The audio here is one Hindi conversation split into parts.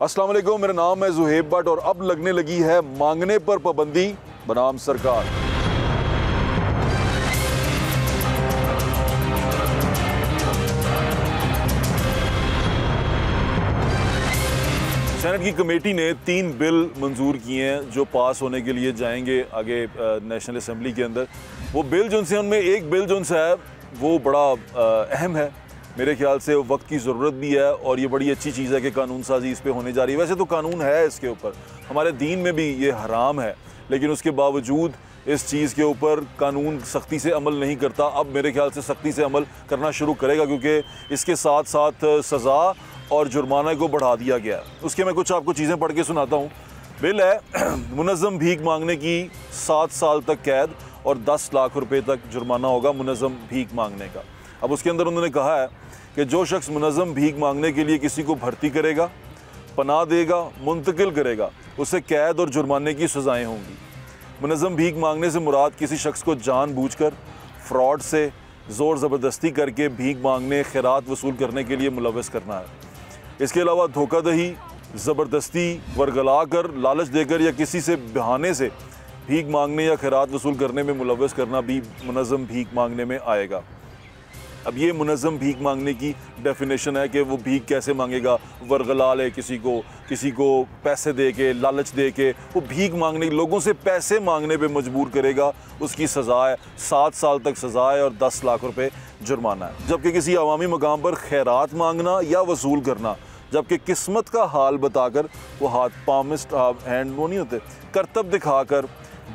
अस्सलाम वालेकुम, मेरा नाम है ज़ुहैब भट्ट और अब लगने लगी है मांगने पर पाबंदी बनाम सरकार। सेनेट की कमेटी ने 3 बिल मंजूर किए हैं जो पास होने के लिए जाएंगे आगे नेशनल असेंबली के अंदर। वो बिल जो से उनमें एक बिल जो है वो बड़ा अहम है, मेरे ख्याल से वक्त की ज़रूरत भी है और ये बड़ी अच्छी चीज़ है कि कानून साजी इस पे होने जा रही है। वैसे तो कानून है इसके ऊपर, हमारे दीन में भी ये हराम है, लेकिन उसके बावजूद इस चीज़ के ऊपर कानून सख्ती से अमल नहीं करता। अब मेरे ख्याल से सख्ती से अमल करना शुरू करेगा क्योंकि इसके साथ साथ सज़ा और जुर्माना को बढ़ा दिया गया है। उसके मैं कुछ आपको चीज़ें पढ़ के सुनाता हूँ। बिल है मुनज़्ज़म भीख मांगने की 7 साल तक कैद और 10 लाख रुपए तक जुर्माना होगा मुनज़्ज़म भीख मांगने का। अब उसके अंदर उन्होंने कहा है कि जो शख्स मुनज़्ज़म भीख मांगने के लिए किसी को भर्ती करेगा, पनाह देगा, मुंतकिल करेगा, उसे कैद और जुर्माने की सज़ाएँ होंगी। मुनज़्ज़म भीख मांगने से मुराद किसी शख्स को जानबूझकर फ्रॉड से ज़ोर ज़बरदस्ती करके भीख मांगने, खैरात वसूल करने के लिए मुलव्वस करना है। इसके अलावा धोखाधड़ी, ज़बरदस्ती, वरगला कर, लालच देकर या किसी से बहाने से भीख मांगने या खैरात वसूल करने में मुलव्वस करना भी मुनज़्ज़म भीख मांगने में आएगा। अब ये मुनज़्ज़म भीख मांगने की डेफिनेशन है कि वो भीख कैसे मांगेगा, वरगला ले किसी को पैसे दे के, लालच दे के वो भीख मांगने, लोगों से पैसे मांगने पे मजबूर करेगा, उसकी सज़ा है 7 साल तक सज़ा है और 10 लाख रुपए जुर्माना है। जबकि किसी अवामी मकाम पर खैरात मांगना या वसूल करना, जबकि किस्मत का हाल बताकर वो हाथ पामिस्ट हैंड वो नहीं होते, करतब दिखाकर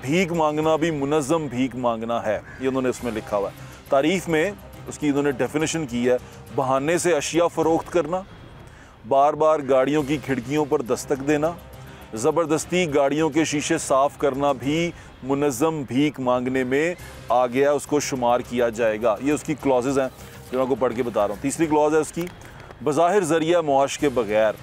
भीख मांगना भी मुनज़्ज़म भीख मांगना है, ये उन्होंने इसमें लिखा हुआ है। तारीफ़ में उसकी इन्होंने डेफिनेशन की है, बहाने से अशिया फ़रोख्त करना, बार बार गाड़ियों की खिड़कियों पर दस्तक देना, ज़बरदस्ती गाड़ियों के शीशे साफ़ करना भी मुनज़्ज़म भीख मांगने में आ गया, उसको शुमार किया जाएगा। ये उसकी क्लॉजेज़ हैं जो मैं आपको पढ़ के बता रहा हूँ। तीसरी क्लॉज है उसकी, बज़ाहिर ज़रिया मुआश के बग़ैर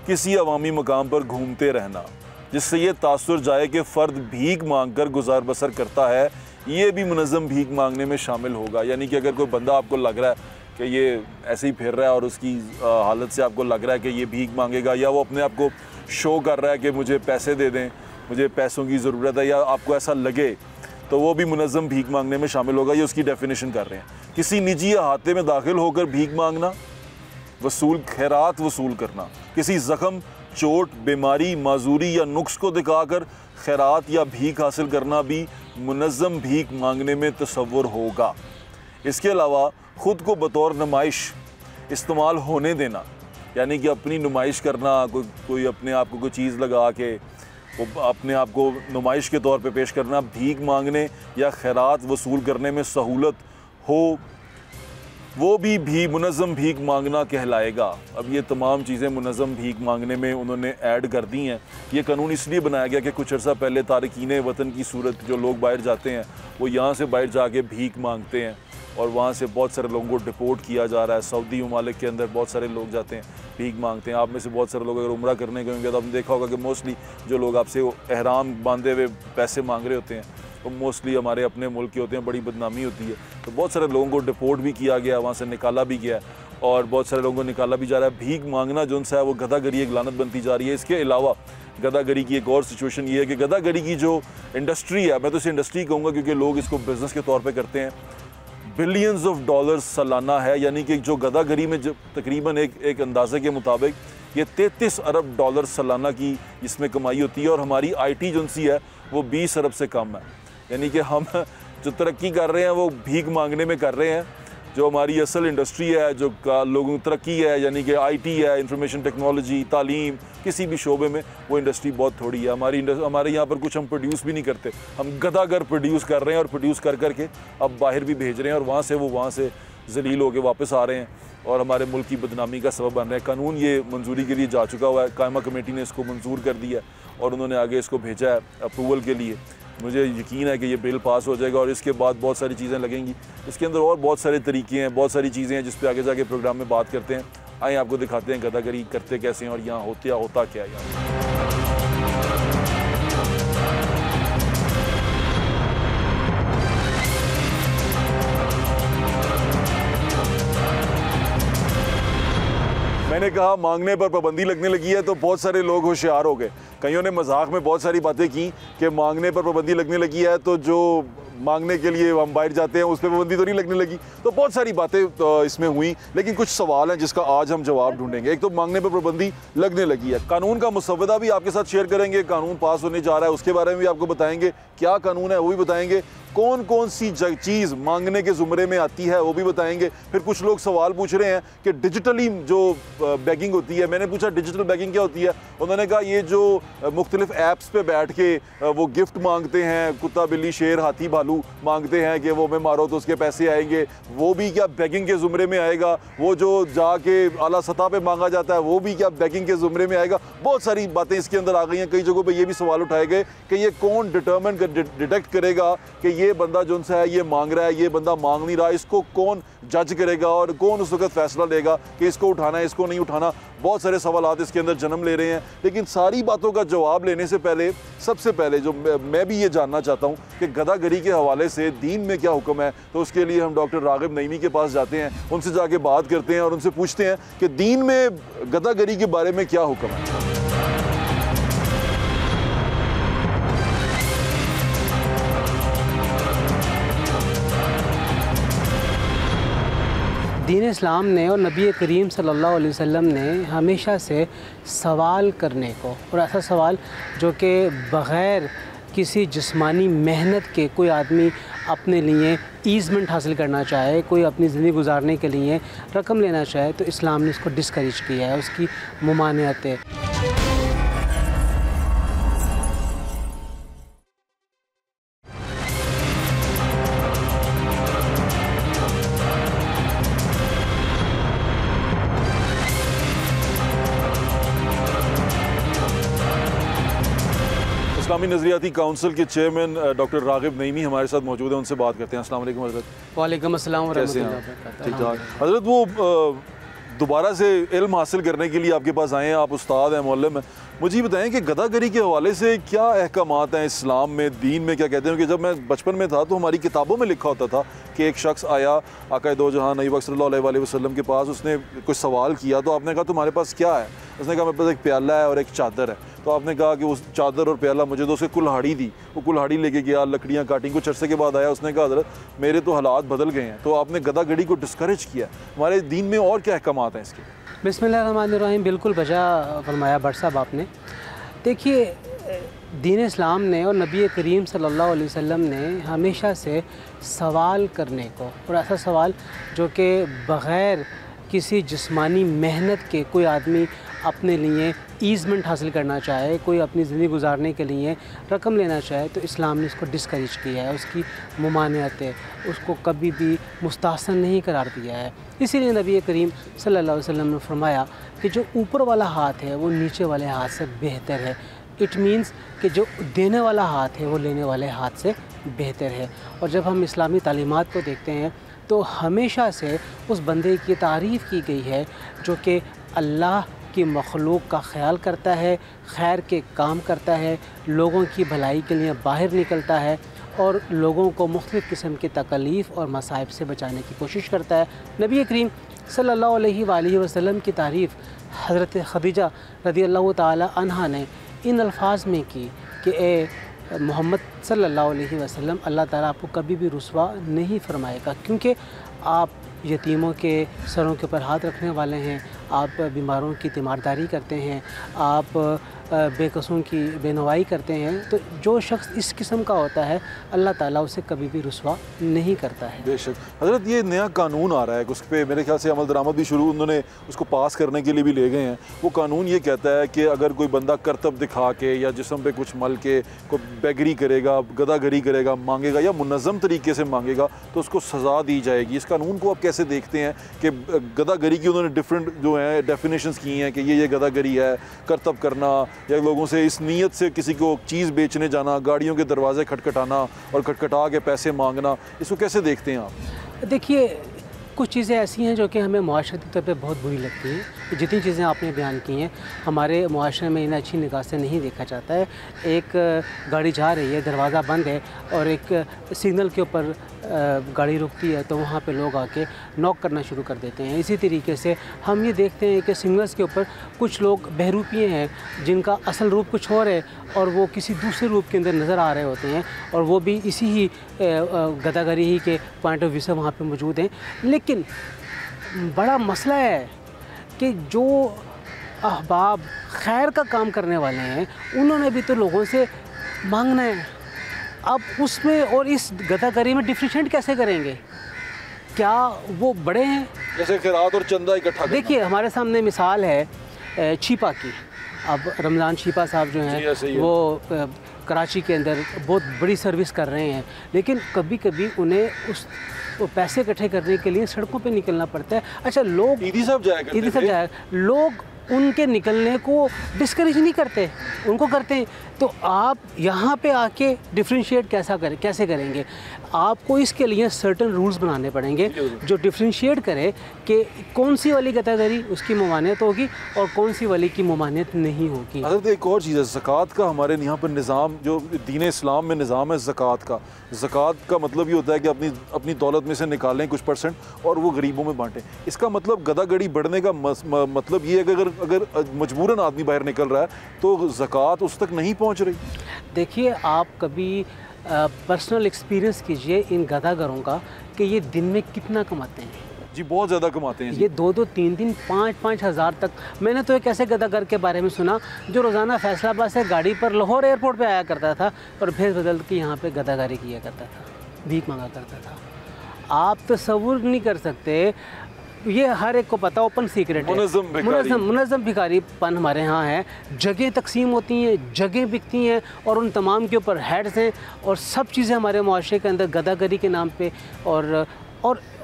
किसी अवामी मकाम पर घूमते रहना जिससे ये तासुर जाए कि फ़र्द भीख मांग कर गुज़ार बसर करता है, ये भी मुनज़्ज़म भीख मांगने में शामिल होगा। यानी कि अगर कोई बंदा आपको लग रहा है कि ये ऐसे ही फिर रहा है और उसकी हालत से आपको लग रहा है कि ये भीख मांगेगा, या वो अपने आप को शो कर रहा है कि मुझे पैसे दे दें, मुझे पैसों की ज़रूरत है, या आपको ऐसा लगे, तो वो भी मुनज़्ज़म भीख मांगने में शामिल होगा। ये उसकी डेफिनेशन कर रहे हैं। किसी निजी अहाते में दाखिल होकर भीख मांगना, खैरात वसूल करना, किसी ज़ख़म, चोट, बीमारी, माजूरी या नुक्स को दिखाकर खैरात या भीख हासिल करना भी मुनज़्ज़म भीख मांगने में तसव्वुर होगा। इसके अलावा ख़ुद को बतौर नुमाइश इस्तेमाल होने देना, यानी कि अपनी नुमाइश करना, कोई अपने आप को कोई चीज़ लगा के वो अपने आप को नुमाइश के तौर पे पेश करना, भीख मांगने या खैरात वसूल करने में सहूलत हो, वो भी मुनज़्ज़म भीख मांगना कहलाएगा। अब ये तमाम चीज़ें मुनज़्ज़म भीख मांगने में उन्होंने ऐड कर दी हैं। ये कानून इसलिए बनाया गया कि कुछ अर्सा पहले तारकीन वतन की सूरत, जो लोग बाहर जाते हैं वो यहाँ से बाहर जाके भीख मांगते हैं और वहाँ से बहुत सारे लोगों को डिपोर्ट किया जा रहा है। सऊदी ममालिक के अंदर बहुत सारे लोग जाते हैं, भीख मांगते हैं। आप में से बहुत सारे लोग अगर उम्रा करने गए होंगे तो आपने देखा होगा कि मोस्टली जो लोग आपसे एहराम बांधे हुए पैसे मांग रहे होते हैं वो मोस्टली हमारे अपने मुल्क के होते हैं, बड़ी बदनामी होती है। तो बहुत सारे लोगों को डिपोर्ट भी किया गया, वहाँ से निकाला भी गया और बहुत सारे लोगों को निकाला भी जा रहा है। भीख मांगना जो है वो गधागरी एक लानत बनती जा रही है। इसके अलावा गधागरी की एक और सिचुएशन ये है कि गधागरी की जो इंडस्ट्री है, मैं तो इसे इंडस्ट्री कहूँगा क्योंकि लोग इसको बिज़नेस के तौर पर करते हैं, बिलियंस ऑफ डॉलर्स सालाना है। यानी कि जो गधागरी में जो तकरीबन एक अंदाजे के मुताबिक ये 33 अरब डॉलर सालाना की इसमें कमाई होती है और हमारी IT एजेंसी है वो 20 अरब से कम है। यानी कि हम जो तरक्की कर रहे हैं वो भीख मांगने में कर रहे हैं। जो हमारी असल इंडस्ट्री है, जो लोगों की तरक्की है, यानी कि IT है, इंफॉर्मेशन टेक्नोलॉजी, तालीम, किसी भी शोबे में वो इंडस्ट्री बहुत थोड़ी है। हमारे यहाँ पर कुछ हम प्रोड्यूस भी नहीं करते, हम गधागर प्रोड्यूस कर रहे हैं और प्रोड्यूस कर करके अब बाहर भी भेज रहे हैं और वहाँ से जलील होकर वापस आ रहे हैं और हमारे मुल्क की बदनामी का सबब बन रहे हैं। कानून ये मंजूरी के लिए जा चुका हुआ है, कायमा कमेटी ने इसको मंजूर कर दिया और उन्होंने आगे इसको भेजा है अप्रूवल के लिए। मुझे यकीन है कि ये बिल पास हो जाएगा और इसके बाद बहुत सारी चीज़ें लगेंगी। इसके अंदर और बहुत सारे तरीके हैं, बहुत सारी चीज़ें हैं जिस पे आगे जाके प्रोग्राम में बात करते हैं। आइए आपको दिखाते हैं गधागरी करते कैसे हैं और यहाँ होता क्या है। मैंने कहा मांगने पर पाबंदी लगने लगी है तो बहुत सारे लोग होशियार हो गए। कईयों ने मजाक में बहुत सारी बातें की कि मांगने पर पाबंदी लगने लगी है तो जो मांगने के लिए हम बाहर जाते हैं उस पर पाबंदी तो नहीं लगने लगी। तो बहुत सारी बातें इसमें हुई, लेकिन कुछ सवाल हैं जिसका आज हम जवाब ढूंढेंगे। एक तो मांगने पर पाबंदी लगने लगी है, कानून का मुसव्वदा भी आपके साथ शेयर करेंगे, कानून पास होने जा रहा है उसके बारे में भी आपको बताएंगे, क्या कानून है वो भी बताएंगे, कौन कौन सी चीज़ मांगने के ज़ुमरे में आती है वो भी बताएंगे। फिर कुछ लोग सवाल पूछ रहे हैं कि डिजिटली जो बैगिंग होती है, मैंने पूछा डिजिटल बैगिंग क्या होती है, उन्होंने कहा ये जो मुख्तलिफ ऐप्स पे बैठ के वो गिफ्ट मांगते हैं, कुत्ता बिल्ली शेर हाथी भालू मांगते हैं कि वो मैं मारो तो उसके पैसे आएंगे, वो भी क्या बैगिंग के ज़ुमरे में आएगा, वो जो जाके आला सतह पे मांगा जाता है वो भी क्या बैगिंग के ज़ुमरे में आएगा। बहुत सारी बातें इसके अंदर आ गई हैं। कई जगहों पर ये भी सवाल उठाए गए कि ये कौन डिटेक्ट करेगा कि ये बंदा जो है ये मांग रहा है, ये बंदा मांग नहीं रहा, इसको कौन जज करेगा और कौन उस वक्त फैसला लेगा कि इसको उठाना है इसको नहीं उठाना। बहुत सारे सवाल इसके अंदर जन्म ले रहे हैं, लेकिन सारी बातों का जवाब लेने से पहले सबसे पहले जो मैं भी ये जानना चाहता हूँ कि गदागरी के हवाले से दीन में क्या हुक्म है, तो उसके लिए हम डॉक्टर रागिब नईमी के पास जाते हैं, उनसे जाके बात करते हैं और उनसे पूछते हैं कि दीन में गदागरी के बारे में क्या हुक्म है। दीन इस्लाम ने और नबी करीम सल्लल्लाहु अलैहि वसल्लम ने हमेशा से सवाल करने को, और ऐसा सवाल जो कि बग़ैर किसी जिस्मानी मेहनत के कोई आदमी अपने लिए ईज़मेंट हासिल करना चाहे, कोई अपनी ज़िंदगी गुजारने के लिए रकम लेना चाहे, तो इस्लाम ने इसको डिस्करेज किया है, उसकी मुमानियत है। इस्लामी नज़रियाती काउंसिल के चेयरमैन डॉक्टर रागिब नईमी हमारे साथ मौजूद हैं, उनसे बात करते हैं। अस्सलाम वालेकुम हज़रत। वालेकुम अस्सलाम व कैसे हैं रहमतुल्लाहि आप? व बरकातहू। ठीक ठाक। हज़रत वो दोबारा से इल्म हासिल करने के लिए आपके पास आए हैं, आप उस्ताद हैं, मौलम हैं, मुझे ये बताएं कि गदागरी के हवाले से क्या अहकामात हैं इस्लाम में, दीन में क्या कहते हैं। कि जब मैं बचपन में था तो हमारी किताबों में लिखा होता था कि एक शख्स आया आका दो जहां नबी सल्लल्लाहु अलैहि वसल्लम के पास, उसने कुछ सवाल किया तो आपने कहा तुम्हारे पास क्या है, उसने कहा मेरे पास एक प्याला है और एक चादर है। तो आपने कहा कि उस चादर और प्याला मुझे दो, उसके कुल्हाड़ी दी, वो कुल्हाड़ी लेके गया, लकड़ियाँ काटी, कुछ अरसे के बाद आया, उसने कहा हज़रत मेरे तो हालात बदल गए हैं। तो आपने गदागरी को डिस्करेज किया। हमारे दीन में और क्या अहकामात हैं इसके? बिस्मिल्लाहिर्रहमानिर्रहीम, बिल्कुल बजा फरमाया भट्ट साहब आपने। देखिए, दीन इस्लाम ने और नबी करीम सल्लल्लाहु अलैहि वसल्लम ने हमेशा से सवाल करने को, और ऐसा सवाल जो कि बग़ैर किसी जिस्मानी मेहनत के कोई आदमी अपने लिए ईज़मेंट हासिल करना चाहे, कोई अपनी ज़िंदगी गुजारने के लिए रकम लेना चाहे, तो इस्लाम ने इसको डिस्करेज किया है, उसकी मुमानियत है, उसको कभी भी मुस्तहसन नहीं करार दिया है। इसीलिए नबी करीम सल्लल्लाहु अलैहि वसल्लम ने फरमाया कि जो ऊपर वाला हाथ है वो नीचे वाले हाथ से बेहतर है। इट मीन्स कि जो देने वाला हाथ है वो लेने वाले हाथ से बेहतर है। और जब हम इस्लामी तालीमात को देखते हैं तो हमेशा से उस बंदे की तारीफ़ की गई है जो कि अल्लाह की मखलूक का ख्याल करता है, खैर के काम करता है, लोगों की भलाई के लिए बाहर निकलता है और लोगों को मुख्तलिफ़ किस्म की तकलीफ़ और मसाइब से बचाने की कोशिश करता है। नबी करीम सल्लल्लाहु अलैहि वसल्लम की तारीफ़ हज़रत खदीजा रज़ियल्लाहु ताला अन्हा ने इन अल्फाज में की कि ए मोहम्मद सल्लल्लाहु अलैहि वसल्लम, अल्लाह ताला आपको कभी भी रुसवा नहीं फरमाएगा, क्योंकि आप यतीमों के सरों के ऊपर हाथ रखने वाले हैं, आप बीमारों की तीमारदारी करते हैं, आप बेकसों की बेनवाई करते हैं। तो जो शख्स इस किस्म का होता है अल्लाह ताला उसे कभी भी रुसवा नहीं करता है। बेशक हज़रत, ये नया कानून आ रहा है, उस पर मेरे ख्याल से अमल दरामद भी शुरू उन्होंने उसको पास करने के लिए भी ले गए हैं। वो कानून ये कहता है कि अगर कोई बंदा करतब दिखा के या जिस्म पे कुछ मल के कोई बेगरी करेगा, गदागरी करेगा, मांगेगा या मुनज़्ज़म तरीके से मांगेगा तो उसको सज़ा दी जाएगी। इस कानून को आप कैसे देखते हैं कि गदागरी की उन्होंने डिफरेंट जो है डेफिनेशंस की हैं कि ये गदागरी है, करतब करना या लोगों से इस नीयत से किसी को चीज़ बेचने जाना, गाड़ियों के दरवाजे खटखटाना और खटखटा के पैसे मांगना, इसको कैसे देखते हैं आप? देखिए, कुछ चीज़ें ऐसी हैं जो कि हमें मुआशरती तौर पे बहुत बुरी लगती हैं। जितनी चीज़ें आपने बयान की हैं हमारे मुआशरे में इन्हें अच्छी निगाह से नहीं देखा जाता है। एक गाड़ी जा रही है, दरवाज़ा बंद है और एक सिग्नल के ऊपर गाड़ी रुकती है तो वहाँ पे लोग आके नॉक करना शुरू कर देते हैं। इसी तरीके से हम ये देखते हैं कि सिग्नल्स के ऊपर कुछ लोग बहरूपिये हैं जिनका असल रूप कुछ और है और वो किसी दूसरे रूप के अंदर नज़र आ रहे होते हैं और वो भी इसी ही गदागरी ही के पॉइंट ऑफ व्यू से वहाँ पे मौजूद हैं। लेकिन बड़ा मसला है कि जो अहबाब खैर का काम करने वाले हैं उन्होंने भी तो लोगों से मांगना है। अब उसमें और इस गदागरी में डिफरेंशिएट कैसे करेंगे? क्या वो बड़े हैं? जैसे खैरात और चंदा इकट्ठा करना। देखिए हमारे सामने मिसाल है छिपा की। अब रमज़ान छिपा साहब जो हैं वो कराची के अंदर बहुत बड़ी सर्विस कर रहे हैं, लेकिन कभी कभी उन्हें वो पैसे इकट्ठे करने के लिए सड़कों पे निकलना पड़ता है। अच्छा, लोग ईदी साहब जाएगा, लोग उनके निकलने को डिस्करेज नहीं करते, उनको करते हैं। तो आप यहाँ पे आके डिफरेंशिएट कैसे करेंगे? आपको इसके लिए सर्टन रूल्स बनाने पड़ेंगे जो डिफरेंशिएट करे कि कौन सी वाली गदागरी उसकी ममानियत होगी और कौन सी वाली की ममानियत नहीं होगी। हज़रत एक और चीज़ है, ज़कात का हमारे यहाँ पर निज़ाम, जो दीन इस्लाम में निज़ाम है ज़कात का मतलब ये होता है कि अपनी दौलत में से निकालें कुछ % और वो गरीबों में बांटें। इसका मतलब गदागरी बढ़ने का मतलब ये है कि अगर मजबूरन आदमी बाहर निकल रहा है तो ज़कात उस तक नहीं पहुँच रही। देखिए, आप कभी पर्सनल एक्सपीरियंस कीजिए इन गदागरों का कि ये दिन में कितना कमाते हैं। जी बहुत ज़्यादा कमाते हैं। ये 2-2, 3-3, 5-5 हज़ार तक। मैंने तो एक ऐसे गदागर के बारे में सुना जो रोज़ाना फैसलाबाद से गाड़ी पर लाहौर एयरपोर्ट पे आया करता था और भेस बदल के यहाँ पे गदागारी किया करता था, भीख मांगा करता था। आप तसव्वुर नहीं कर सकते, ये हर एक को पता, ओपन सीक्रेट है। मुनज़्ज़म भिखारीपन हमारे यहाँ है। जगह तकसीम होती हैं, जगह बिकती हैं और उन तमाम के ऊपर हेड्स हैं और सब चीज़ें हमारे मुआशरे के अंदर गदागरी के नाम पे। और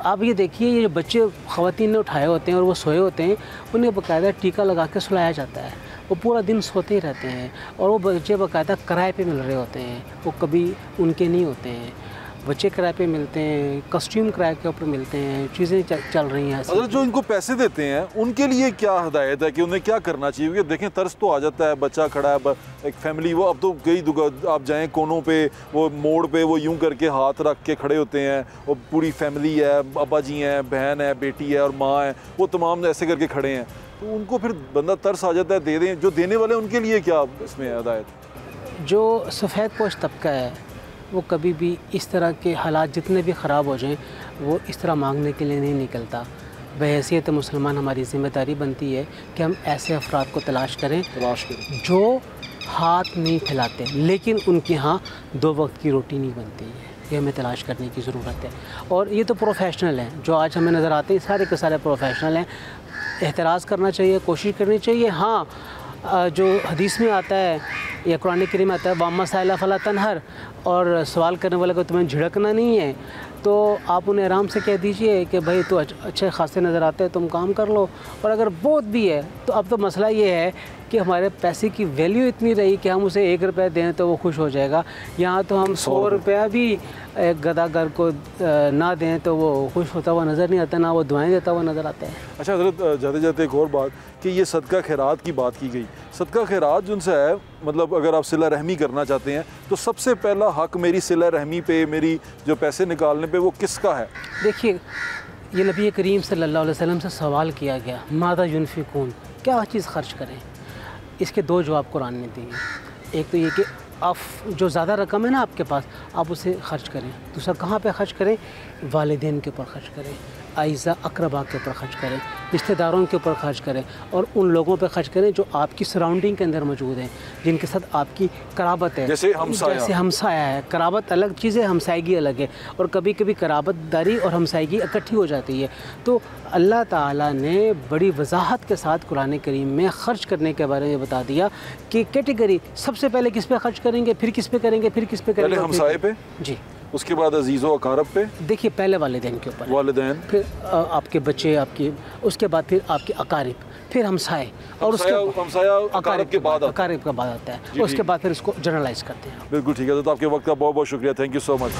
आप ये देखिए, ये जो बच्चे ख़वातीन ने उठाए होते हैं और वो सोए होते हैं, उन्हें बाकायदा टीका लगा के सुलाया जाता है। वो पूरा दिन सोते ही रहते हैं और वो बच्चे बाकायदा किराए पे मिल रहे होते हैं, वो कभी उनके नहीं होते हैं। बच्चे किराए पे मिलते हैं, कस्ट्यूम किराए के ऊपर मिलते हैं, चीज़ें चल रही हैं। अगर जो इनको पैसे देते हैं उनके लिए क्या हिदायत है कि उन्हें क्या करना चाहिए? क्योंकि देखें तरस तो आ जाता है, बच्चा खड़ा है, एक फैमिली, वो अब तो कई आप जाएं कोनों पे, वो मोड़ पे वो यूं करके हाथ रख के खड़े होते हैं, वो पूरी फैमिली है, अब्बा जी हैं, बहन है, बेटी है और माँ है, वो तमाम ऐसे करके खड़े हैं। तो उनको फिर बंदा तरस आ जाता है, दे दें। जो देने वाले उनके लिए क्या इसमें हिदायत? जो सफ़ेद पोश तबका है वो कभी भी इस तरह के हालात जितने भी ख़राब हो जाएं वो इस तरह मांगने के लिए नहीं निकलता। बहैसियत मुसलमान हमारी ज़िम्मेदारी बनती है कि हम ऐसे अफराद को तलाश करें जो हाथ नहीं फैलाते लेकिन उनके यहाँ 2 वक्त की रोटी नहीं बनती है। ये हमें तलाश करने की ज़रूरत है। और ये तो प्रोफेशनल हैं जो आज हमें नज़र आते हैं, सारे के सारे प्रोफेशनल हैं। एहतराज़ करना चाहिए, कोशिश करनी चाहिए। हाँ, जो हदीस में आता है या कुरान करीम में आता है, वाम्मा साइला फला तनहर, और सवाल करने वाले को तुम्हें झिड़कना नहीं है, तो आप उन्हें आराम से कह दीजिए कि भाई तो अच्छे खासे नज़र आते हैं, तुम काम कर लो। और अगर बहुत भी है तो अब तो मसला ये है कि हमारे पैसे की वैल्यू इतनी रही कि हम उसे 1 रुपया दें तो वो खुश हो जाएगा। यहाँ तो हम 100 रुपया भी एक गदागर को ना दें तो वो खुश होता हुआ नज़र नहीं आता, ना वो दुआएं देता हुआ नज़र आता है। अच्छा हज़रत, जाते जाते एक और बात कि ये सदका खैरात की बात की गई। सदका खैरात जिनसे है, मतलब अगर आप सिला रहमी करना चाहते हैं तो सबसे पहला हक मेरी सिला रहमी पे, मेरी जो पैसे निकालने पे, वो किसका है? देखिए, ये नबी करीम सल्लल्लाहु अलैहि वसल्लम से सवाल किया गया, मादा युनफिकून, क्या चीज़ खर्च करें? इसके 2 जवाब कुरान ने दिए। एक तो ये कि आप जो ज़्यादा रकम है ना आपके पास, आप उसे खर्च करें। दूसरा, कहाँ पे खर्च करें? वालिदैन के ऊपर खर्च करें, आइज़ा अकरबा के ऊपर खर्च करें, रिश्तेदारों के ऊपर खर्च करें और उन लोगों पे खर्च करें जो आपकी सराउंडिंग के अंदर मौजूद हैं, जिनके साथ आपकी कराबत है। जैसे हमसाया है। कराबत अलग चीज़ है, हमसायगी अलग है, और कभी कभी कराबतदारी और हमसायगी इकट्ठी हो जाती है। तो अल्लाह ताला ने बड़ी वजाहत के साथ कुरान करीम में ख़र्च करने के बारे में बता दिया कि कैटेगरी सबसे पहले किस पे खर्च करेंगे, फिर किस पे करेंगे, फिर किस पे करेंगे? पहले हमसाये पे जी, उसके बाद अजीज़ो अकारब पे। देखिए, पहले वालिदैन के ऊपर, वालिदैन, फिर आपके बच्चे, आपके, उसके बाद फिर आपके अकारिब, फिर हमसाए, और उसके हमसाया अकारब के बाद आता है। उसके बाद फिर इसको जनरलाइज करते हैं। बिल्कुल ठीक है। तो आपके वक्त का बहुत बहुत शुक्रिया, थैंक यू सो मच।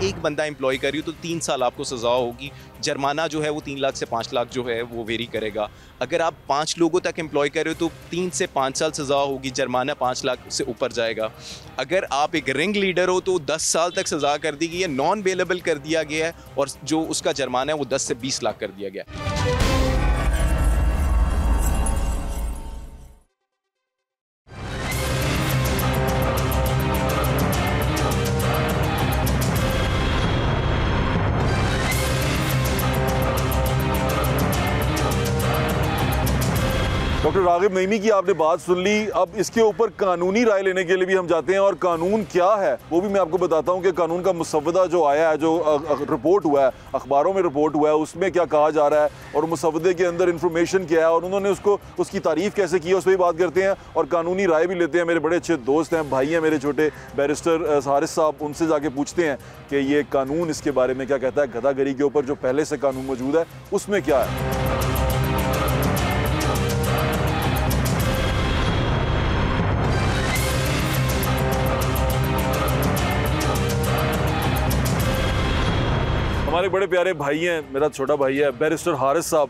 एक बंदा एम्प्लॉय कर रही हो तो 3 साल आपको सज़ा होगी, जुर्माना जो है वो 3 लाख से 5 लाख जो है वो वेरी करेगा। अगर आप 5 लोगों तक एम्प्लॉय कर रहे हो तो 3 से 5 साल सज़ा होगी, जुर्माना 5 लाख से ऊपर जाएगा। अगर आप एक रिंग लीडर हो तो 10 साल तक सज़ा कर दी गई है, नॉन बेलेबल कर दिया गया है, और जो उसका जुर्माना है वो 10 से 20 लाख कर दिया गया है। डॉक्टर रागिब नईमी की आपने बात सुन ली। अब इसके ऊपर कानूनी राय लेने के लिए भी हम जाते हैं, और कानून क्या है वो भी मैं आपको बताता हूं कि कानून का मुसव्वदा जो आया है, जो रिपोर्ट हुआ है, अखबारों में रिपोर्ट हुआ है, उसमें क्या कहा जा रहा है और मुसव्वदे के अंदर इंफॉर्मेशन क्या है और उन्होंने उसकी तारीफ़ कैसे की है, उस पर भी बात करते हैं और कानूनी राय भी लेते हैं। मेरे बड़े अच्छे दोस्त हैं, भाई हैं मेरे छोटे, बैरिस्टर हारिस साहब, उनसे जाके पूछते हैं कि ये कानून इसके बारे में क्या कहता है, गदागरी के ऊपर जो पहले से कानून मौजूद है उसमें क्या है। हमारे बड़े प्यारे भाई हैं, मेरा छोटा भाई है बैरिस्टर हारिस साहब,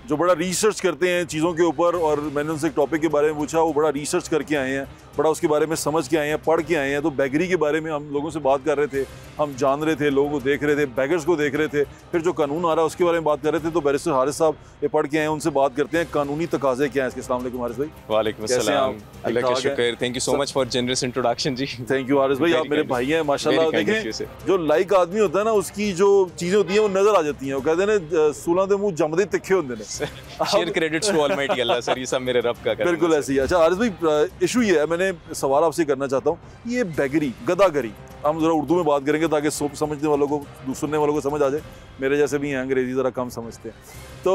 जो बड़ा रिसर्च करते हैं चीज़ों के ऊपर, और मैंने उनसे एक टॉपिक के बारे में पूछा, वो बड़ा रिसर्च करके आए हैं, बड़ा उसके बारे में समझ के आए हैं, पढ़ के आए हैं। तो बैगरी के बारे में हम लोगों से बात कर रहे थे, हम जान रहे थे, लोगों को देख रहे थे, बैगर्स को देख रहे थे, फिर जो कानून आ रहा है उसके बारे में बात कर रहे थे। तो बैरिस्टर हारिस साहब ये पढ़ के आए हैं, उनसे बात करते हैं कानूनी तकाजे क्या हैं इसके। अस्सलाम वालेकुम हारिस भाई। वालेकुम अस्सलाम, अल्लाह का शुक्र, thank you so much for generous introduction जी। थैंक यू हारिस भाई, आप मेरे भाई हैं माशाल्लाह। देखें जो लाइक आदमी होता है ना, उसकी जो चीज़ें होती हैं वो नज़र आ जाती हैं। वो कहते हैं ना, सूलां दे मुंह जमदे तिखे होंदे ने। Share credits to almighty Allah sir, ये सब मेरे रब का करम है। बिल्कुल ऐसी है। अच्छा हारिस भाई, इशू ये है, मैंने सवाल आपसे करना चाहता हूँ, ये बैगरी, गदागरी, हम ज़रा उर्दू में बात करेंगे ताकि समझने वालों को, सुनने वालों को समझ आ जाए। मेरे जैसे भी हैं, अंग्रेज़ी ज़रा कम समझते हैं। तो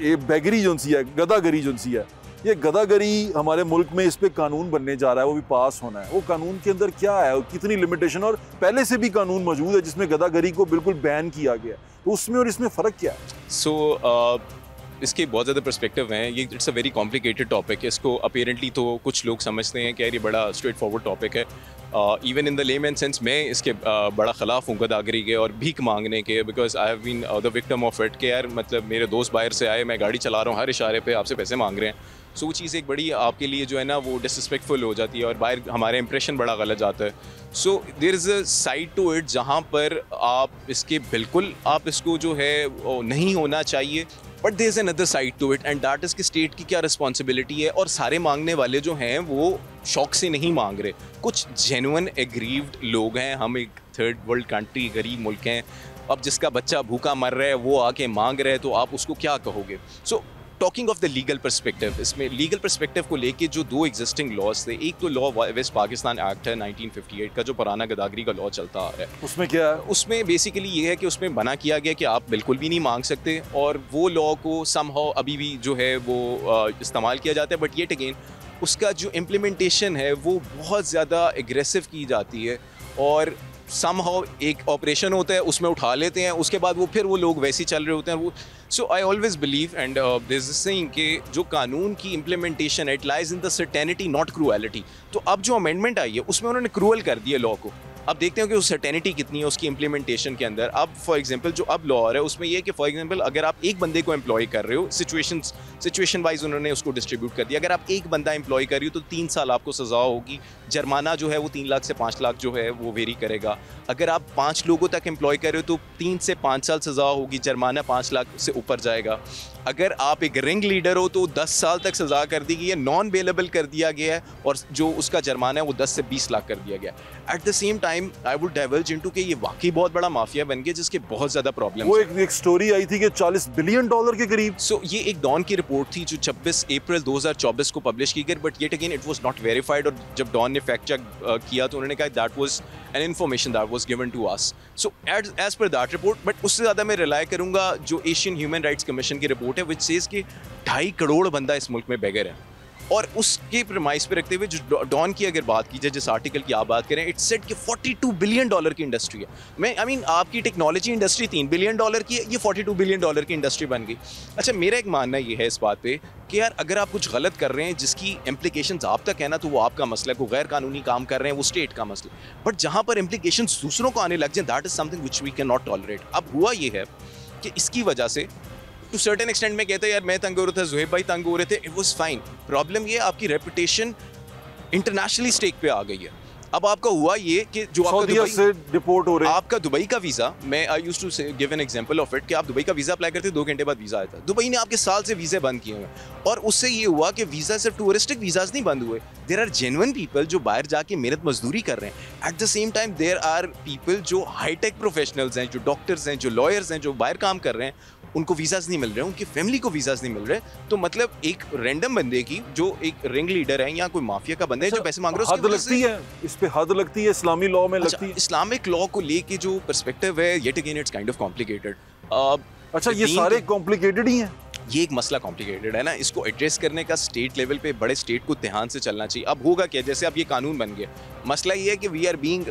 ये बैगरी जो सी है, गदागरी जो सी है, ये गदागरी हमारे मुल्क में इस पे कानून बनने जा रहा है, वो भी पास होना है। वो कानून के अंदर क्या है और कितनी लिमिटेशन, और पहले से भी कानून मौजूद है जिसमें गदागरी को बिल्कुल बैन किया गया है, तो उसमें और इसमें फ़र्क क्या है? इसके बहुत ज़्यादा पर्सपेक्टिव हैं। ये it's a very complicated topic है। इसको अपेरेंटली तो कुछ लोग समझते हैं कि यार ये बड़ा स्ट्रेट फॉरवर्ड टॉपिक है। Even in the layman sense मैं इसके बड़ा ख़िलाफ़ हूँ गदागरी के और भीख मांगने के, because I have been the victim of it. कि यार मतलब मेरे दोस्त बाहर से आए, मैं गाड़ी चला रहा हूँ, हर इशारे पे आपसे पैसे मांग रहे हैं। सो वो चीज़ एक बड़ी आपके लिए जो है ना वो डिसरिस्पेक्टफुल हो जाती है और बाहर हमारा इंप्रेशन बड़ा गलत जाता है। So there is a side to it जहाँ पर आप इसके बिल्कुल आप इसको जो है नहीं होना चाहिए, but there is another side to it, and that is कि स्टेट की क्या रिस्पॉन्सिबिलिटी है। और सारे मांगने वाले जो हैं वो शौक से नहीं मांग रहे, कुछ जेन्युइन एग्रीव्ड लोग हैं। हम एक थर्ड वर्ल्ड कंट्री, गरीब मुल्क हैं। अब जिसका बच्चा भूखा मर रहा है वो आके मांग रहा है, तो आप उसको क्या कहोगे? So talking of the legal perspective, इसमें लीगल पर्सपेक्टिव को लेके जो दो एग्जिस्टिंग लॉज थे, एक तो लॉ वेस्ट पाकिस्तान एक्ट है 1958 का, जो पुराना गदागरी का लॉ चलता आ रहा है। उसमें क्या है? उसमें बेसिकली ये है कि उसमें मना किया गया कि आप बिल्कुल भी नहीं मांग सकते, और वो लॉ को समहाउ अभी भी जो है वो इस्तेमाल किया जाता है। बट येट अगेन उसका जो इम्प्लीमेंटेशन है वो बहुत ज़्यादा एग्रेसिव की जाती है, और समहाउ एक ऑपरेशन होता है उसमें उठा लेते हैं, उसके बाद वो फिर वो लोग वैसे ही चल रहे होते हैं वो। So I always believe and there is this saying कि जो कानून की implementation it lies in the certainty not cruelty. तो अब जो अमेंडमेंट आई है उसमें उन्होंने क्रूअल कर दिया लॉ को। अब देखते हैं कि उस सर्टेनिटी कितनी है उसकी इम्प्लीमेंटेशन के अंदर। अब फॉर एग्जांपल जो अब लॉ आ रहा है उसमें ये है कि फॉर एग्जांपल अगर आप एक बंदे को एम्प्लॉय कर रहे हो, सिचुएशन वाइज उन्होंने उसको डिस्ट्रीब्यूट कर दिया। अगर आप एक बंदा एम्प्लॉय कर रही हो तो 3 साल आपको सज़ा होगी, जुर्माना जो है वो 3 लाख से 5 लाख जो है वो वेरी करेगा। अगर आप 5 लोगों तक एम्प्लॉय कर रहे हो तो 3 से 5 साल सज़ा होगी, जुर्माना 5 लाख से ऊपर जाएगा। अगर आप एक रिंग लीडर हो तो 10 साल तक सज़ा कर दी गई है, नॉन बेलेबल कर दिया गया है, और जो उसका जुर्माना है वो 10 से 20 लाख कर दिया गया। Eight the same time I would diverge into कि ये वाकई बहुत बड़ा माफिया बन गया जिसके बहुत ज़्यादा प्रॉब्लम। वो एक स्टोरी आई थी कि $40 बिलियन के करीब। सो ये एक डॉन की रिपोर्ट थी जो 26 अप्रैल 2024 को पब्लिश की गई, but yet again it was not verified. और जब डॉन ने फैक्ट चेक किया तो उन्होंने कहा that was an information that was given to us. So as per that report, but उससे ज़्यादा मैं रिलाई करूँगा जो एशियन ह्यूमन राइट्स कमीशन की रिपोर्ट है, विच सेज कि 2.5 करोड़ बंदा इस मुल्क में बेगर है। और उसके प्रमाइस पे रखते हुए जो डॉन की अगर बात की जाए, जिस आर्टिकल की आप बात करें, इट्स सेड कि $42 बिलियन की इंडस्ट्री है। मैं आई मीन आपकी टेक्नोलॉजी इंडस्ट्री $3 बिलियन की है, ये $42 बिलियन की इंडस्ट्री बन गई। अच्छा, मेरा एक मानना ये है इस बात पे कि यार अगर आप कुछ गलत कर रहे हैं जिसकी इम्प्लीकेशंस आप तक है ना, तो वो आपका मसला है। कोई गैर कानूनी काम कर रहे हैं वो स्टेट का मसला, बट जहाँ पर इम्प्लीकेशंस दूसरों को आने लग जाए, that is something which we can not tolerate. अब हुआ ये है कि इसकी वजह से टू सर्टेन एक्सटेंट में कहते हैं यार मैं तंग हो रहा था, जुहेब भाई तंग हो रहे थे, इट वाज फाइन। प्रॉब्लम ये आपकी रेपुटेशन इंटरनेशनली स्टेक पे आ गई है। अब आपका हुआ ये कि जो सऊदीया से डिपोर्ट हो रहे हैं, आपका दुबई का वीज़ा, मैं I used to give an example of it कि आप दुबई का वीज़ा अप्लाई करते 2 घंटे बाद वीज़ा आया था। दुबई ने आपके साल से वीज़े बंद किए हुए हैं, और उससे ये हुआ कि वीज़ा सिर्फ टूरिस्टिक वीज़ाज नहीं बंद हुए, देयर आर जेन्युइन पीपल जो बाहर जाके मेहनत मजदूरी कर रहे हैं। At the same time there are people जो हाईटेक प्रोफेशनल्स हैं, जो डॉक्टर्स हैं, जो लॉयर्स हैं, जो बाहर काम कर रहे हैं, उनको वीज़ाज नहीं मिल रहे, उनकी फैमिली को वीज़ाज नहीं मिल रहे। तो मतलब एक रैंडम बंदे की जो एक रिंग लीडर है या कोई माफिया का बंदा है जो पैसे मांग रहे हैं, हद लगती है इस पे, हद लगती है इस्लामी लॉ में लगती है। इस्लामिक लॉ को लेके जो पर्सपेक्टिव है, yet again it's kind of complicated. अच्छा, ये सारे कॉम्प्लिकेटेड ही हैं। ये एक मसला कॉम्प्लिकेटेड है ना, इसको एड्रेस करने का स्टेट लेवल पे बड़े स्टेट को ध्यान से चलना चाहिए। अब होगा क्या, जैसे अब ये कानून बन गया, मसला ये है कि वी आर बीइंग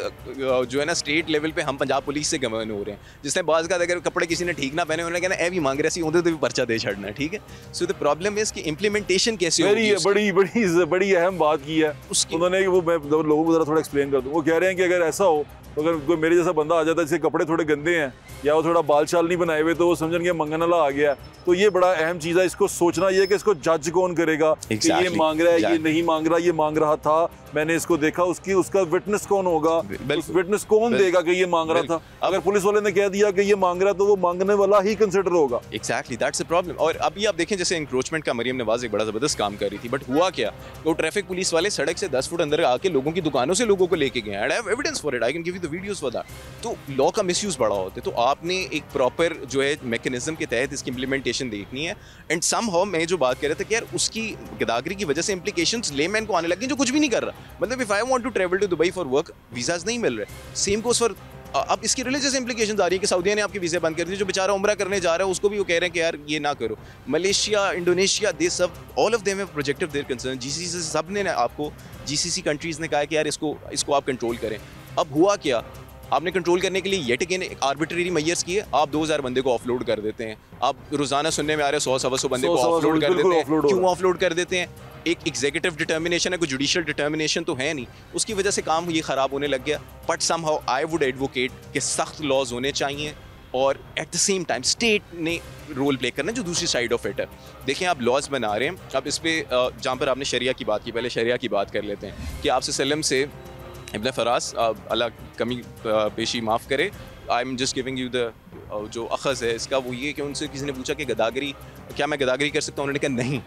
जो है ना स्टेट लेवल पे हम पंजाब पुलिस से गवर्न हो रहे हैं, जिसने बाज़ का अगर कपड़े किसी ने ठीक ना पहने, उन्होंने कहना ए भी मांग रहे सी उन्हें तो भी पर्चा दे छड़ना है, ठीक है। सो द प्रॉब्लम है इसकी इम्प्लीमेंटेशन कैसे होगी। बड़ी अहम बात की है उन्होंने, वो मैं लोगों को जरा थोड़ा एक्सप्लेन कर दूँ। वो कह रहे हैं कि अगर ऐसा हो तो अगर कोई मेरे जैसा बंदा आ जाता है जिसके कपड़े थोड़े गंदे हैं या वो थोड़ा बाल शाल नहीं बनाए हुए, तो वो समझेंगे मंगन वाला आ गया। तो ये बड़ा अहम चीज़ है, इसको सोचना ये कि इसको जज कौन करेगा कि ये मांग रहा है, ये नहीं मांग रहा, ये मांग रहा था, मैंने इसको देखा, उसका विटनेस कौन होगा, विटनेस कौन देगा कि ये मांग रहा था। अगर पुलिस वाले ने कह दिया कि ये मांग रहा है तो वो मांगने वाला ही कंसिडर होगा। Exactly, that's the problem. और अभी आप देखें जैसे इंक्रोचमेंट का मरियम नवाज एक बड़ा जबरदस्त काम कर रही थी, बट हुआ क्या, वो ट्रैफिक पुलिस वाले सड़क से 10 फुट अंदर आके लोगों की दुकानों से लोगों को लेके गए। I have evidence for it, I can give you the videos for that. तो लॉ का मिसयूज बड़ा होता है, तो आपने एक प्रॉपर जो है मैकेनिज्म के तहत इसकी इंप्लीमेंटेशन देखनी है। एंड समहाउ मैं जो बात कर रहा था कि यार उसकी गदागरी की वजह से इंप्लीकेशंस लेमैन को आने लगे जो कुछ भी नहीं कर रहा। मतलब if I want to travel to Dubai for work, visas नहीं मिल रहे, सेम गोस फॉर अब इसकी रिलीजियस इंप्लीकेशंस आ रही है कि सऊदीया ने आपके वीज़े बंद कर दिए, जो बेचारा उम्रा करने जा रहा है उसको भी वो कह रहे हैं कि यार ये ना करो। मलेशिया, इंडोनेशिया, दे सब all of them have projected their concern. GCC सब ने आपको, जीसीसी कंट्रीज़ ने कहा कि यार इसको आप कंट्रोल करें। अब हुआ क्या, आपने कंट्रोल करने के लिए येट अगेन एक आर्बिट्रेरी मेजर्स किए, आप 2000 बंदे को ऑफलोड कर देते हैं। आप रोजाना सुनने में आ रहे हैं 100-125 बंदे को ऑफलोड कर देते हैं। क्यों ऑफलोड कर देते हैं? एक एग्जीक्यूटिव डिटर्मिनेशन है, कोई जुडिशियल डिटर्मिनेशन तो है नहीं, उसकी वजह से काम ये ख़राब होने लग गया। But somehow I would advocate कि सख्त लॉज होने चाहिए और eight the same time state ने रोल प्ले करना जो दूसरी साइड ऑफ इट है। देखें आप लॉज बना रहे हैं, अब इस पर जहाँ पर आपने शरिया की बात की, पहले शरिया की बात कर लेते हैं कि आपसे सल्लम से इब्न फरास, अल्लाह कमी पेशी माफ़ करे, I am just giving you the जो अखज़ है इसका, वो ये कि उनसे किसी ने पूछा कि गदागरी, क्या मैं गदागरी कर सकता हूँ? उन्होंने कहा नहीं।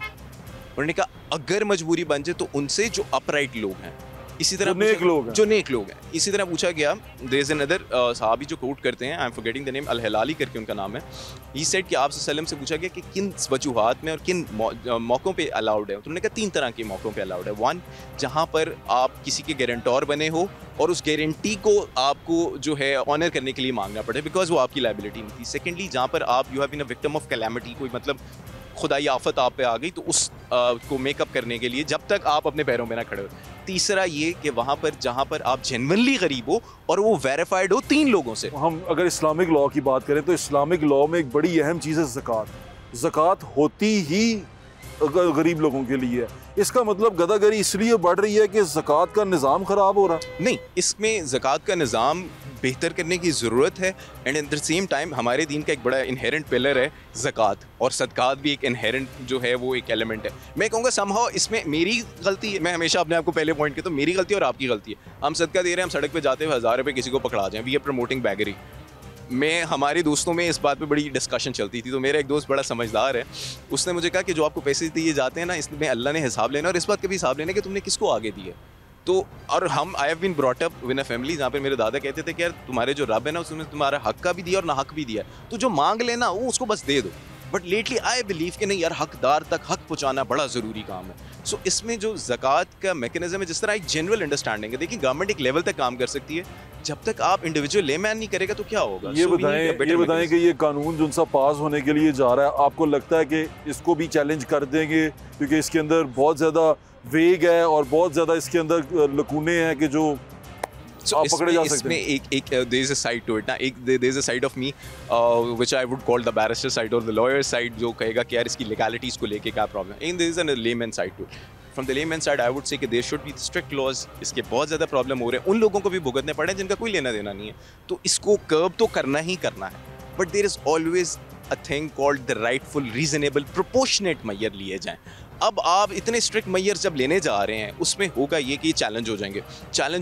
उन्होंने कहा अगर मजबूरी बन जाए तो उनसे जो अपराइट लोग हैं, इसी तरह जो नेक लोग हैं, इसी तरह पूछा गया। देयर इज अनदर सहाबी जो कोट करते हैं, I am forgetting the name, Al Hilali करके उनका नाम है। ही सेड कि आप सल्लम से पूछा गया कि किन वजूहात में और किन मौक़ों पे अलाउड है, तो उन्होंने कहा 3 तरह के मौक़ों पे अलाउड है। 1, जहाँ पर आप किसी के गारंटर बने हो और उस गारंटी को आपको जो है ऑनर करने के लिए मांगना पड़े बिकॉज वो आपकी लायबिलिटी नहीं थी। सेकेंडली, जहाँ पर आप you have been a victim of calamity, कोई मतलब खुदाई आफत आप पे आ गई, तो उस को मेकअप करने के लिए जब तक आप अपने पैरों में ना खड़े हो। तीसरा ये कि वहाँ पर जहाँ पर आप जेन्युइनली गरीब हो और वो वेरीफाइड हो 3 लोगों से। हम अगर इस्लामिक लॉ की बात करें तो इस्लामिक लॉ में एक बड़ी अहम चीज़ है ज़कात। ज़कात होती ही गरीब लोगों के लिए। इसका मतलब गदागरी इसलिए बढ़ रही है कि ज़कात का निज़ाम ख़राब हो रहा है? नहीं, इसमें ज़कात का निज़ाम बेहतर करने की ज़रूरत है। And eight the same time हमारे दीन का एक बड़ा इनहेरेंट पिलर है ज़कात, और सदकात भी एक इनहेरेंट जो है वो एक एलिमेंट है। मैं कहूँगा समहाउ इसमें मेरी गलती है, मैं हमेशा अपने आप को पहले पॉइंट किया, तो मेरी गलती और आपकी गलती है। हम सदका दे रहे हैं, हम सड़क पे जाते हुए 1000 रुपये किसी को पकड़ा जाएं, वी आर प्रमोटिंग बैगरी। मैं हमारे दोस्तों में इस बात पे बड़ी डिस्कशन चलती थी, तो मेरा एक दोस्त बड़ा समझदार है, उसने मुझे कहा कि जो आपको पैसे दिए जाते हैं ना, इसमें अल्लाह ने हिसाब लेना और इस बात का भी हिसाब लेना कि तुमने किसको आगे दिए। तो और हम I have been brought up with a family जहाँ पे मेरे दादा कहते थे कि यार तुम्हारे जो रब है ना उसने तुम्हारा हक का भी दिया और ना हक भी दिया, तो जो मांग लेना वो उसको बस दे दो। बट लेटली आई बिलीव कि नहीं यार, हकदार तक हक पहुंचाना बड़ा ज़रूरी काम है। सो इसमें जो ज़कात का मैकेनिज्म है, जिस तरह एक जनरल अंडरस्टैंडिंग है, देखिए गवर्नमेंट एक लेवल तक काम कर सकती है, जब तक आप इंडिविजुअल लेमैन नहीं करेगा तो क्या होगा। ये बताएं कि ये कानून जो सा पास होने के लिए जा रहा है, आपको लगता है कि इसको भी चैलेंज कर देंगे, क्योंकि इसके अंदर बहुत ज़्यादा वेग है और बहुत ज़्यादा इसके अंदर लकूने हैं कि जो आप पकड़े जा सकते हैं। इसमें एक there is a side to it ना, एक there is a side of me which I would call the barrister side or the lawyer side, जो कहेगा कि यार इसकी legalities को लेके क्या प्रॉब्लम है, and there is a layman side to it. From the layman side I would say कि there should be strict laws। इसके बहुत ज़्यादा प्रॉब्लम हो रहे हैं, उन लोगों को भी भुगतने पड़े हैं जिनका कोई लेना देना नहीं है, तो इसको कर्ब तो करना ही करना है, but there is always a thing called the rightful reasonable proportionate मैयर लिए जाएँ। अब आप इतने स्ट्रिक्ट मैयर्स जब लेने जा रहे हैं, उसमें होगा ये कि चैलेंज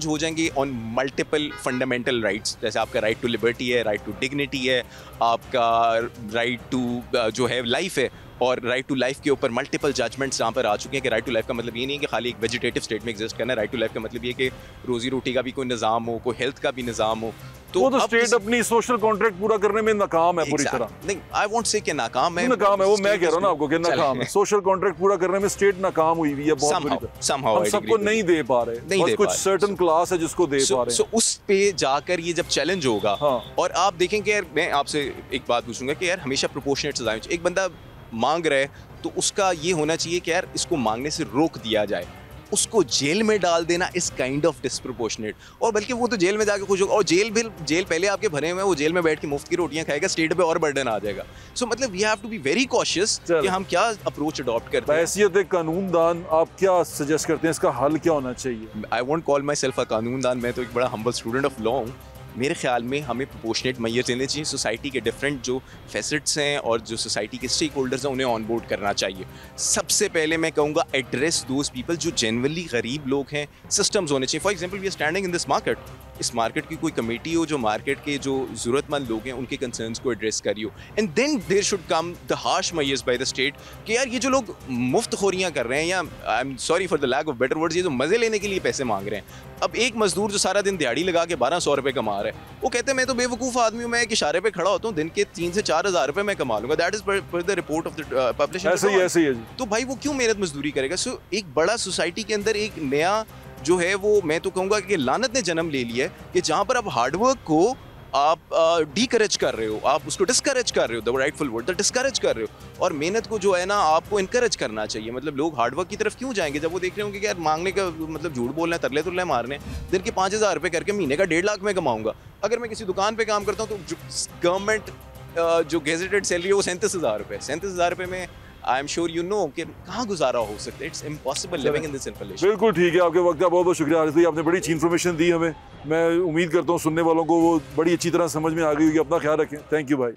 हो जाएंगे ऑन मल्टीपल फंडामेंटल राइट्स, जैसे आपका राइट टू लिबर्टी है, राइट टू डिग्निटी है, आपका राइट टू जो है लाइफ है, और राइट टू लाइफ के ऊपर मल्टीपल जजमेंट्स यहाँ पर आ चुके हैं कि राइट टू लाइफ का मतलब ये नहीं है कि खाली एक वेजिटेटिव स्टेट में एग्जिस्ट करना है। राइट टू लाइफ का मतलब ये कि रोजी रोटी का भी कोई निज़ाम हो, कोई हेल्थ का भी निज़ाम हो। तो वो तो स्टेट अपनी सोशल कॉन्ट्रैक्ट पूरा करने में नाकाम है पूरी तरह। नहीं, आई वोंट से कि नाकाम है, वो मैं कह रहा हूँ ना आपको कि नाकाम है। सोशल कॉन्ट्रैक्ट पूरा करने में स्टेट नाकाम हुई हुई है बहुत बुरी तरह। हम सबको नहीं दे पा रहे, बस कुछ सर्टेन क्लास है जिसको दे पा रहे हैं। सो उस पे जाकर ये जब चैलेंज होगा, और आप देखेंगे यार, मैं आपसे एक बात पूछूंगा कि यार हमेशा प्रोपोर्शनेट सजाएं। एक बंदा मांग रहा है तो उसका ये होना चाहिए कि यार इसको मांगने से रोक दिया जाए, उसको जेल में डाल देना इस काइंड ऑफ डिस्प्रोपोर्शनेट। और बल्कि वो तो जेल में जाके खुश होगा, और जेल पहले आपके भरे हुए हैं, वो जेल में बैठ के मुफ्त की रोटियां खाएगा, स्टेट पे और बर्डन आ जाएगा। सो मतलब we have to be very cautious कि हम क्या अप्रोच अडॉप्ट करते हैं। हैसियत एक कानूनदान आप क्या सजेस्ट करते हैं, इसका हल क्या होना चाहिए? I won't call myself a कानूनदान, मैं तो एक बड़ा हम्बल स्टूडेंट ऑफ लॉ हूँ। मेरे ख्याल में हमें प्रोपोर्शनेट मैयर्स लेने चाहिए, सोसाइटी के डिफरेंट जो फैसेट्स हैं और जो सोसाइटी के स्टेक होल्डर्स हैं उन्हें ऑन बोर्ड करना चाहिए। सबसे पहले मैं कहूँगा एड्रेस दोज पीपल जो जेन्युइनली गरीब लोग हैं। सिस्टम्स होने चाहिए। For example we are standing in this market, इस मार्केट की कोई कमेटी हो जो मार्केट के जो ज़रूरतमंद लोग हैं उनके कंसर्न्स को एड्रेस करी हो, and then there should come the harsh measures by the state कि यार ये जो लोग मुफ्त खोरियाँ कर रहे हैं, या I am sorry for the lack of better words, ये जो मज़े लेने के लिए पैसे मांग रहे हैं। अब एक मजदूर जो सारा दिन दिहाड़ी लगा के 1200 रुपये कमा रहा है, वो कहते हैं मैं तो बेवकूफ़ आदमी हूँ, मैं एक इशारे पे खड़ा होता हूँ, दिन के 3 से 4 हज़ार रुपये मैं कमा लूँगा। दैट इज़ पर the report of the publishing. ऐसे ही है जी। तो भाई वो क्यों मेहनत मजदूरी करेगा? सो एक बड़ा सोसाइटी के अंदर एक नया जो है वो, मैं तो कहूँगा कि लानत ने जन्म ले लिया है कि जहाँ पर आप हार्डवर्क को आप डिकरेज कर रहे हो, आप उसको डिस्करेज कर रहे हो, the rightful word, the discourage कर रहे हो। और मेहनत को जो है ना आपको इनकरेज करना चाहिए। मतलब लोग हार्डवर्क की तरफ क्यों जाएंगे जब वो देख रहे होंगे कि यार मांगने का मतलब झूठ बोलना है, तरले तुरले मारने, दिन के 5000 रुपये करके महीने का 1.5 लाख में कमाऊंगा। अगर मैं किसी दुकान पर काम करता हूँ तो गवर्नमेंट जो गेजेटेड सैलरी है वो 37,000 रुपये, 37,000 रुपये में I am sure you know कि कहाँ गुजारा हो सकता है। It's impossible living in this inflation. बिल्कुल ठीक है, आपके वक्त का बहुत बहुत शुक्रिया हारिस भाई, आपने बड़ी अच्छी इन्फॉर्मेशन दी हमें। मैं उम्मीद करता हूँ सुनने वालों को वो बड़ी अच्छी तरह समझ में आ गई होगी। अपना ख्याल रखें। थैंक यू भाई।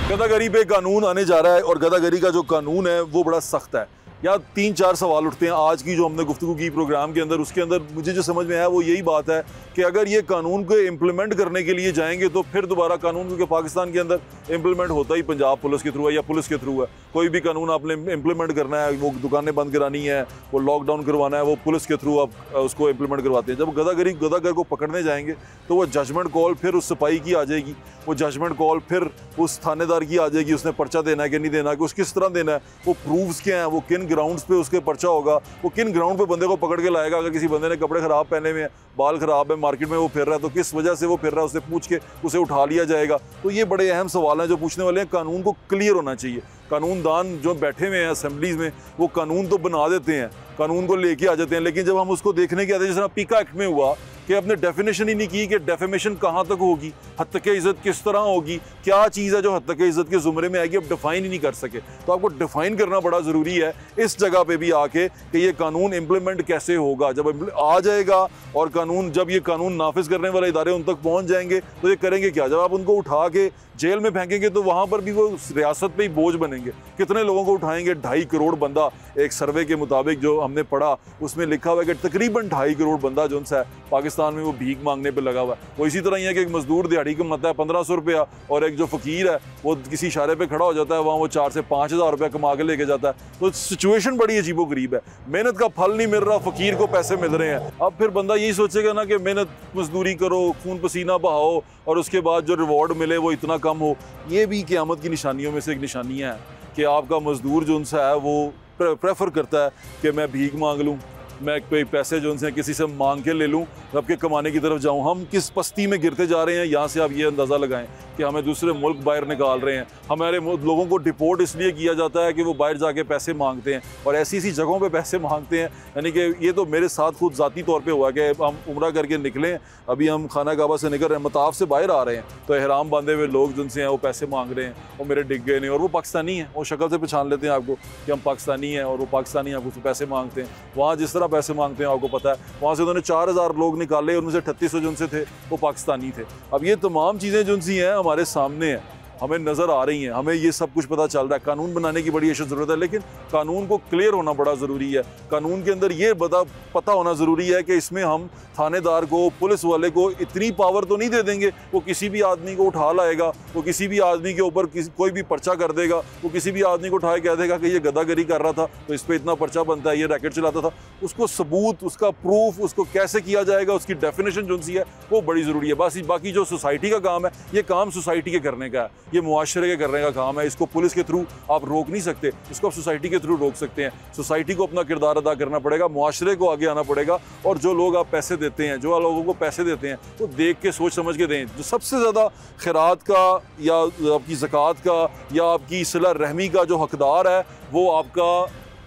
गदागरी पे कानून आने जा रहा है, और गदागरी का जो कानून है वो बड़ा सख्त है। यहाँ 3-4 सवाल उठते हैं आज की जो हमने गुफ्तगू की प्रोग्राम के अंदर। उसके अंदर मुझे जो समझ में आया वो यही बात है कि अगर ये कानून को इम्प्लीमेंट करने के लिए जाएंगे तो फिर दोबारा कानून, क्योंकि पाकिस्तान के अंदर इम्प्लीमेंट होता ही पंजाब पुलिस के थ्रू है या पुलिस के थ्रू है। कोई भी कानून आपने इम्प्लीमेंट करना है, वो दुकानें बंद करानी है, वो लॉकडाउन करवाना है, वो पुलिस के थ्रू आप उसको इम्प्लीमेंट करवाते हैं। जब गदागर को पकड़ने जाएंगे तो वो जजमेंट कॉल फिर उस सिपाही की आ जाएगी, वो जजमेंट कॉल फिर उस थानेदार की आ जाएगी, उसने पर्चा देना है कि नहीं देना, कि उस किस तरह देना है, वो प्रूफ्स क्या हैं, वो किन ग्राउंड्स पे उसके पर्चा होगा, वो किन ग्राउंड पे बंदे को पकड़ के लाएगा। अगर किसी बंदे ने कपड़े ख़राब पहने हुए हैं, बाल ख़राब है, मार्केट में वो फिर रहा है, तो किस वजह से वो फिर रहा है, उससे पूछ के उसे उठा लिया जाएगा। तो ये बड़े अहम सवाल हैं जो पूछने वाले हैं। कानून को क्लियर होना चाहिए। कानूनदान जो बैठे हुए हैं असेंबलीज़ में वो कानून तो बना देते हैं, कानून को लेके आ जाते हैं, लेकिन जब हम उसको देखने के आते हैं, जिस तरह पीका एक्ट में हुआ कि आपने डेफिनेशन ही नहीं की कि डेफेमेशन कहाँ तक होगी, हत्तके इज़्ज़त किस तरह होगी, क्या चीज़ है जो हत्तके इज़्ज़त के ज़ुमरे में आएगी, आप डिफ़ाइन ही नहीं कर सके। तो आपको डिफ़ाइन करना बड़ा ज़रूरी है इस जगह पे भी आके कि ये कानून इम्प्लीमेंट कैसे होगा। जब आ जाएगा और कानून, जब ये कानून नाफिज करने वाले इदारे उन तक पहुँच जाएंगे तो ये करेंगे क्या? जब आप उनको उठा के जेल में फेंकेंगे तो वहाँ पर भी वो रियासत पे ही बोझ बनेंगे। कितने लोगों को उठाएंगे? 2.5 करोड़ बंदा, एक सर्वे के मुताबिक जो हमने पढ़ा उसमें लिखा हुआ है कि तकरीबन 2.5 करोड़ बंदा जो है पाकिस्तान में वो भीख मांगने पे लगा हुआ है। वो इसी तरह ही है कि एक मजदूर दिहाड़ी कमाता है 1500 रुपया, और एक जो फ़कीर है वो किसी इशारे पे खड़ा हो जाता है, वहाँ वो 4 से 5 हज़ार रुपया कमा के लेके जाता है। तो सिचुएशन बड़ी अजीबोगरीब है, मेहनत का फल नहीं मिल रहा, फ़कीर को पैसे मिल रहे हैं। अब फिर बंदा यही सोचेगा ना कि मेहनत मजदूरी करो, खून पसीना बहाओ, और उसके बाद जो रिवॉर्ड मिले वो इतना कम हो। ये भी क़यामत की निशानियों में से एक निशानियाँ हैं कि आपका मजदूर जो उनसा है वो प्रेफर करता है कि मैं भीख मांग लूँ, मैं कोई पैसे जो उनसे किसी से मांग के ले लूँ, रब के कमाने की तरफ जाऊँ। हम किस पस्ती में गिरते जा रहे हैं, यहाँ से आप ये अंदाज़ा लगाएं कि हमें दूसरे मुल्क बाहर निकाल रहे हैं। हमारे लोगों को डिपोर्ट इसलिए किया जाता है कि वो बाहर जाके पैसे मांगते हैं, और ऐसी ऐसी जगहों पे पैसे मांगते हैं। यानी कि ये तो मेरे साथ खुद ज़ाती तौर पे हुआ कि हम उम्रा करके निकलें, अभी हम खाना काबा से निकल रहे हैं, मताफ से बाहर आ रहे हैं, तो एहराम बांधे हुए लोग जिनसे हैं वो पैसे मांग रहे हैं, वो मेरे डिग गए नहीं, और वो पाकिस्तानी हैं, वो शक्ल से पहचान लेते हैं आपको कि हम पाकिस्तानी हैं, और वो पाकिस्तानी आपको पैसे मांगते हैं। वहाँ जिस तरह पैसे मांगते हैं आपको पता है, वहाँ से उन्होंने 4000 लोग निकाले, उनमें से 3800 जो उनसे थे वो पाकिस्तानी थे। अब ये तमाम चीज़ें जो उनसी हैं हमारे सामने हैं, हमें नज़र आ रही हैं, हमें ये सब कुछ पता चल रहा है। कानून बनाने की बड़ी अशद ज़रूरत है, लेकिन कानून को क्लियर होना बड़ा ज़रूरी है। कानून के अंदर ये पता होना ज़रूरी है कि इसमें हम थानेदार को, पुलिस वाले को इतनी पावर तो नहीं दे देंगे वो किसी भी आदमी को उठा लाएगा, वो किसी भी आदमी के ऊपर कोई भी पर्चा कर देगा, वो किसी भी आदमी को उठाए कह देगा कि ये गदागरी कर रहा था तो इस पर इतना पर्चा बनता है, ये रैकेट चलाता था। उसको सबूत, उसका प्रूफ, उसको कैसे किया जाएगा, उसकी डेफिनेशन जो सी है वो बड़ी ज़रूरी है। बस बाकी जो सोसाइटी का काम है, ये काम सोसाइटी के करने का है, ये मुआशरे के करने का काम है। इसको पुलिस के थ्रू आप रोक नहीं सकते, इसको आप सोसाइटी के थ्रू रोक सकते हैं। सोसाइटी को अपना किरदार अदा करना पड़ेगा, मुआशरे को आगे आना पड़ेगा, और जो लोग आप पैसे देते हैं, जो लोगों को पैसे देते हैं, वो देख के सोच समझ के दें। जो सबसे ज़्यादा खैरात का या आपकी ज़कात का या आपकी सिला रहमी का जो हकदार है वो आपका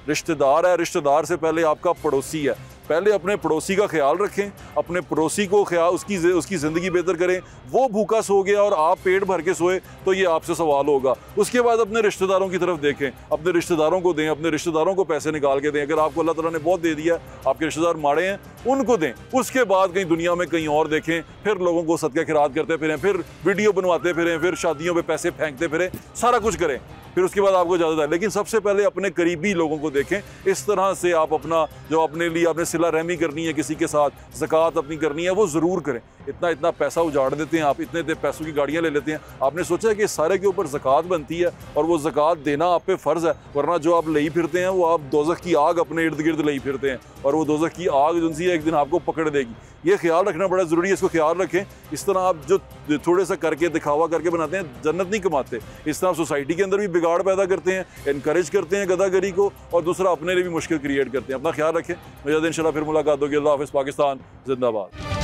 रिश्तेदार है। रिश्तेदार से पहले आपका पड़ोसी है। पहले अपने पड़ोसी का ख्याल रखें, अपने पड़ोसी को उसकी ज़िंदगी बेहतर करें। वो भूखा सो गया और आप पेट भर के सोए तो ये आपसे सवाल होगा। उसके बाद अपने रिश्तेदारों की तरफ देखें, अपने रिश्तेदारों को दें, अपने रिश्तेदारों को पैसे निकाल के दें। अगर आपको अल्लाह ताला ने बहुत दे दिया, आपके रिश्तेदार माड़े हैं, उनको दें। उसके बाद कहीं दुनिया में कहीं और देखें, फिर लोगों को सदका खिरात करते फिरें, फिर वीडियो बनवाते फिरें, फिर शादियों पर पैसे फेंकते फिरें, सारा कुछ करें, फिर उसके बाद आपको इजाज़त है। लेकिन सबसे पहले अपने करीबी लोगों को देखें। इस तरह से आप अपना जो अपने लिए आपने सिला रहमी करनी है, किसी के साथ ज़कात अपनी करनी है, वो ज़रूर करें। इतना पैसा उजाड़ देते हैं आप, इतने पैसों की गाड़ियाँ ले लेते हैं। आपने सोचा है कि सारे के ऊपर ज़कात बनती है और वो ज़कात देना आप पे फ़र्ज़ है, वरना जो आप ले फिरते हैं वो आप दोज़ख की आग अपने इर्द गिर्द ले फिरते हैं, और वो दोज़ख की आग जो सी एक दिन आपको पकड़ देगी। ये ख्याल रखना बड़ा ज़रूरी है, इसको ख्याल रखें। इस तरह आप जो थोड़े सा करके दिखावा करके बनाते हैं, जन्नत नहीं कमाते। इस तरह सोसाइटी के अंदर भी बिगाड़ पैदा करते हैं, इनकरेज करते हैं गदागरी को, और दूसरा अपने लिए भी मुश्किल क्रिएट करते हैं। अपना ख्याल रखें। मुझे इंशाल्लाह फिर मुलाकात होगी। अल्लाह हाफ़िज़। पाकिस्तान जिंदाबाद।